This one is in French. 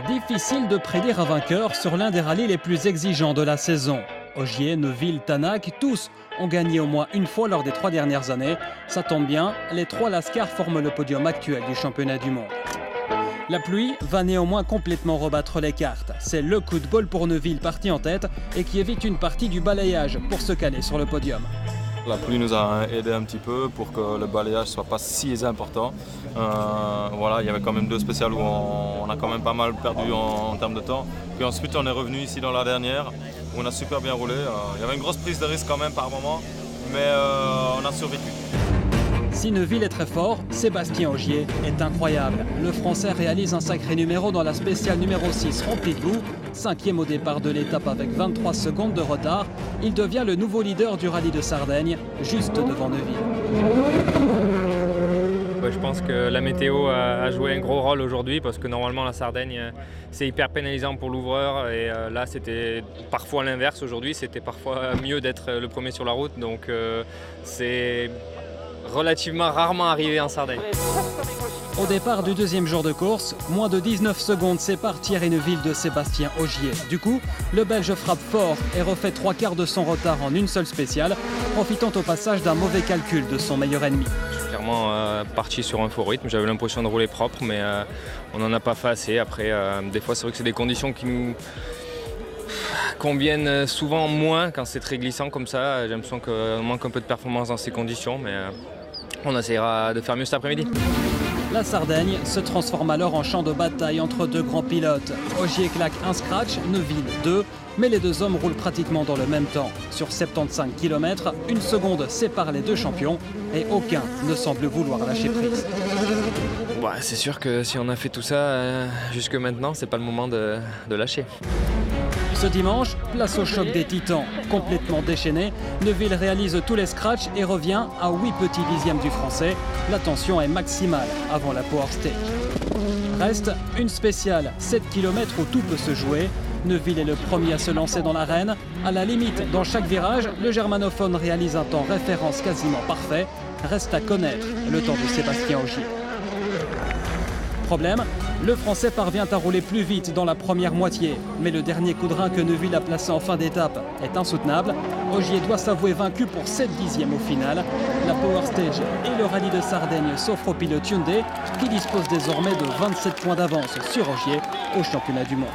Difficile de prédire un vainqueur sur l'un des rallyes les plus exigeants de la saison. Ogier, Neuville, Tanak, tous ont gagné au moins une fois lors des 3 dernières années. Ça tombe bien, les 3 Lascars forment le podium actuel du championnat du monde. La pluie va néanmoins complètement rebattre les cartes. C'est le coup de bol pour Neuville parti en tête et qui évite une partie du balayage pour se caler sur le podium. La pluie nous a aidé un petit peu pour que le balayage ne soit pas si important. Voilà, il y avait quand même 2 spéciales où on a quand même pas mal perdu en termes de temps. Puis ensuite on est revenu ici dans la dernière où on a super bien roulé. Il y avait une grosse prise de risque quand même par moment, mais on a survécu. Si Neuville est très fort, Sébastien Ogier est incroyable. Le Français réalise un sacré numéro dans la spéciale numéro 6 remplie de boue. 5e au départ de l'étape avec 23 secondes de retard. Il devient le nouveau leader du rallye de Sardaigne, juste devant Neuville. Je pense que la météo a joué un gros rôle aujourd'hui parce que normalement la Sardaigne c'est hyper pénalisant pour l'ouvreur et là c'était parfois l'inverse. Aujourd'hui c'était parfois mieux d'être le premier sur la route, donc c'est relativement rarement arrivé en Sardaigne. Au départ du 2e jour de course, moins de 19 secondes séparent Thierry Neuville de Sébastien Ogier. Du coup, le Belge frappe fort et refait 3/4 de son retard en une seule spéciale, profitant au passage d'un mauvais calcul de son meilleur ennemi. Je suis clairement parti sur un faux rythme, j'avais l'impression de rouler propre, mais on n'en a pas fait assez. Après, des fois c'est vrai que c'est des conditions qui nous conviennent souvent moins quand c'est très glissant comme ça. J'ai l'impression qu'on manque un peu de performance dans ces conditions, mais on essaiera de faire mieux cet après-midi. La Sardaigne se transforme alors en champ de bataille entre 2 grands pilotes. Ogier claque un scratch, Neuville 2, mais les 2 hommes roulent pratiquement dans le même temps. Sur 75 km, 1 seconde sépare les 2 champions et aucun ne semble vouloir lâcher prise. C'est sûr que si on a fait tout ça jusque maintenant, c'est pas le moment de lâcher. Ce dimanche, place au choc des titans. Complètement déchaîné, Neuville réalise tous les scratchs et revient à 8 petits dixièmes du français. La tension est maximale avant la Power Stage. Reste une spéciale, 7 km où tout peut se jouer. Neuville est le premier à se lancer dans l'arène. À la limite, dans chaque virage, le germanophone réalise un temps référence quasiment parfait. Reste à connaître le temps de Sébastien Ogier. Problème, le Français parvient à rouler plus vite dans la première moitié. Mais le dernier coup de rein que Neuville a placé en fin d'étape est insoutenable. Ogier doit s'avouer vaincu pour 7 dixièmes au final. La Power Stage et le rallye de Sardaigne s'offrent au pilote Hyundai qui dispose désormais de 27 points d'avance sur Ogier au championnat du monde.